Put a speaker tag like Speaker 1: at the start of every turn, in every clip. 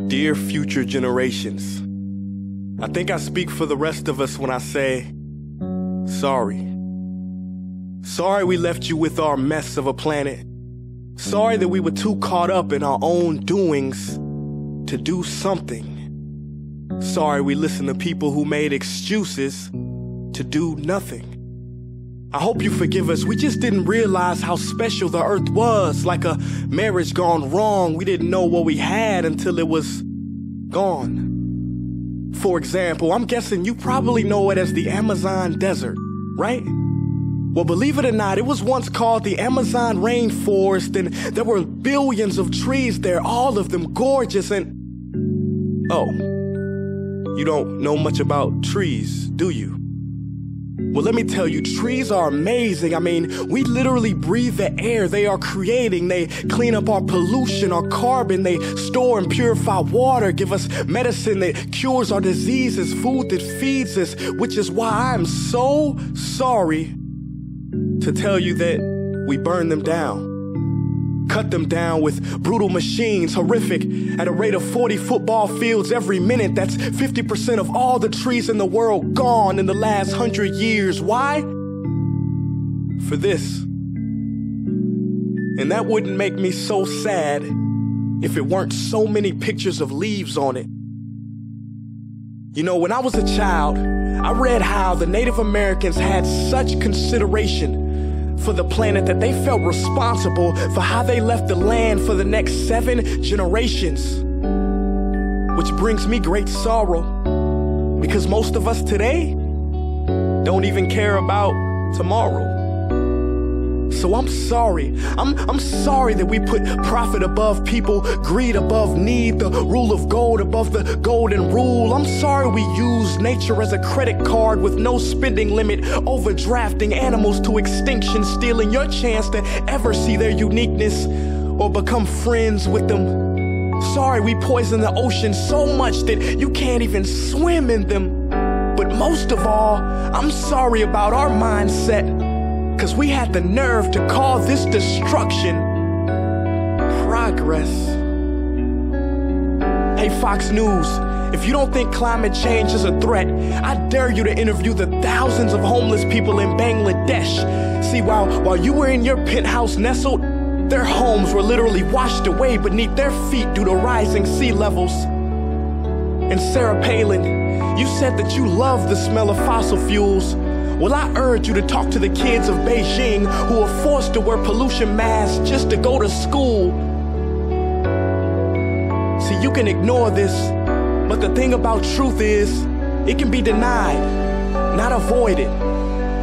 Speaker 1: Dear future generations, I think I speak for the rest of us when I say, sorry. Sorry we left you with our mess of a planet. Sorry that we were too caught up in our own doings to do something. Sorry we listened to people who made excuses to do nothing. I hope you forgive us. We just didn't realize how special the earth was. Like a marriage gone wrong, we didn't know what we had until it was gone. For example, I'm guessing you probably know it as the Amazon desert, right? Well, believe it or not, it was once called the Amazon rainforest, and there were billions of trees there, all of them gorgeous. And oh, you don't know much about trees, do you? Well, let me tell you, trees are amazing. I mean, we literally breathe the air they are creating. They clean up our pollution, our carbon. They store and purify water, give us medicine that cures our diseases, food that feeds us, which is why I'm so sorry to tell you that we burn them down. Cut them down with brutal machines, horrific, at a rate of 40 football fields every minute. That's 50% of all the trees in the world gone in the last 100 years. Why? For this. And that wouldn't make me so sad if it weren't so many pictures of leaves on it. You know, when I was a child, I read how the Native Americans had such consideration for the planet that they felt responsible for how they left the land for the next 7 generations. Which brings me great sorrow, because most of us today don't even care about tomorrow. So I'm sorry. I'm sorry that we put profit above people, greed above need, the rule of gold above the golden rule. I'm sorry we use nature as a credit card with no spending limit, overdrafting animals to extinction, stealing your chance to ever see their uniqueness or become friends with them. Sorry we poison the ocean so much that you can't even swim in them. But most of all, I'm sorry about our mindset, 'cause we had the nerve to call this destruction progress. Hey Fox News, if you don't think climate change is a threat, I dare you to interview the thousands of homeless people in Bangladesh. See, while you were in your penthouse nestled, their homes were literally washed away beneath their feet due to rising sea levels. And Sarah Palin, you said that you love the smell of fossil fuels. Well, I urge you to talk to the kids of Beijing who are forced to wear pollution masks just to go to school. See, you can ignore this, but the thing about truth is, it can be denied, not avoided.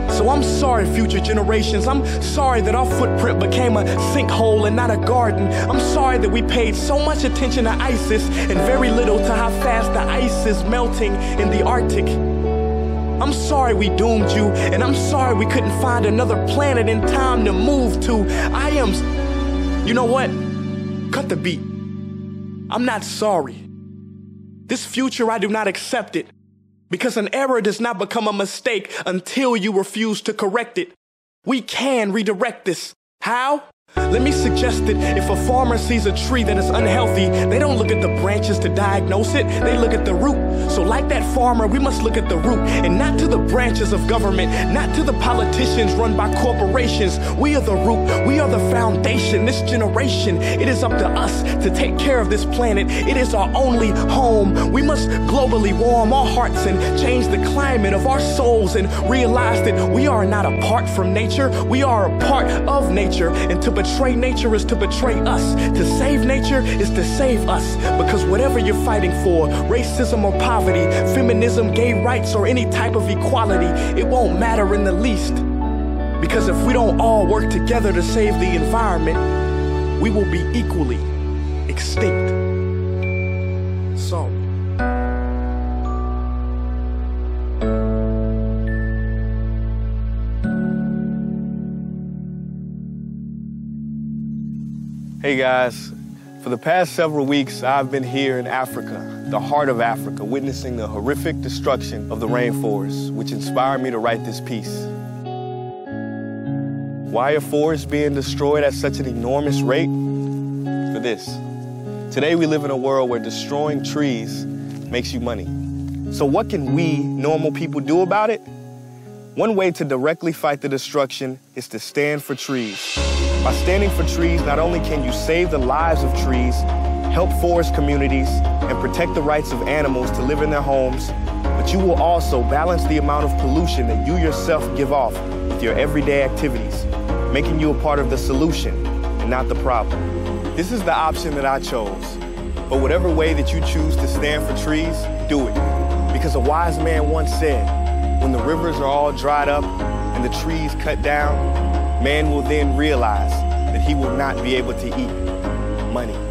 Speaker 1: So I'm sorry, future generations. I'm sorry that our footprint became a sinkhole and not a garden. I'm sorry that we paid so much attention to ISIS and very little to how fast the ice is melting in the Arctic. I'm sorry we doomed you, and I'm sorry we couldn't find another planet in time to move to. You know what? Cut the beat. I'm not sorry. This future, I do not accept it, because an error does not become a mistake until you refuse to correct it. We can redirect this. How? Let me suggest that if a farmer sees a tree that is unhealthy, they don't look at the branches to diagnose it, they look at the root. So like that farmer, we must look at the root and not to the branches of government, not to the politicians run by corporations. We are the root, we are the foundation. This generation, it is up to us to take care of this planet. It is our only home. We must globally warm our hearts and change the climate of our souls and realize that we are not apart from nature, we are a part of nature. And to betray nature is to betray us. To save nature is to save us. Because whatever you're fighting for, racism or poverty, feminism, gay rights, or any type of equality, it won't matter in the least. Because if we don't all work together to save the environment, we will be equally extinct. Sorry. Hey guys, for the past several weeks, I've been here in Africa, the heart of Africa, witnessing the horrific destruction of the rainforest, which inspired me to write this piece. Why are forests being destroyed at such an enormous rate? For this.
Speaker 2: Today we live in a world where destroying trees makes you money. So what can we, normal people, do about it? One way to directly fight the destruction is to stand for trees. By standing for trees, not only can you save the lives of trees, help forest communities, and protect the rights of animals to live in their homes, but you will also balance the amount of pollution that you yourself give off with your everyday activities, making you a part of the solution and not the problem. This is the option that I chose. But whatever way that you choose to stand for trees, do it. Because a wise man once said, when the rivers are all dried up and the trees cut down, man will then realize that he will not be able to eat money.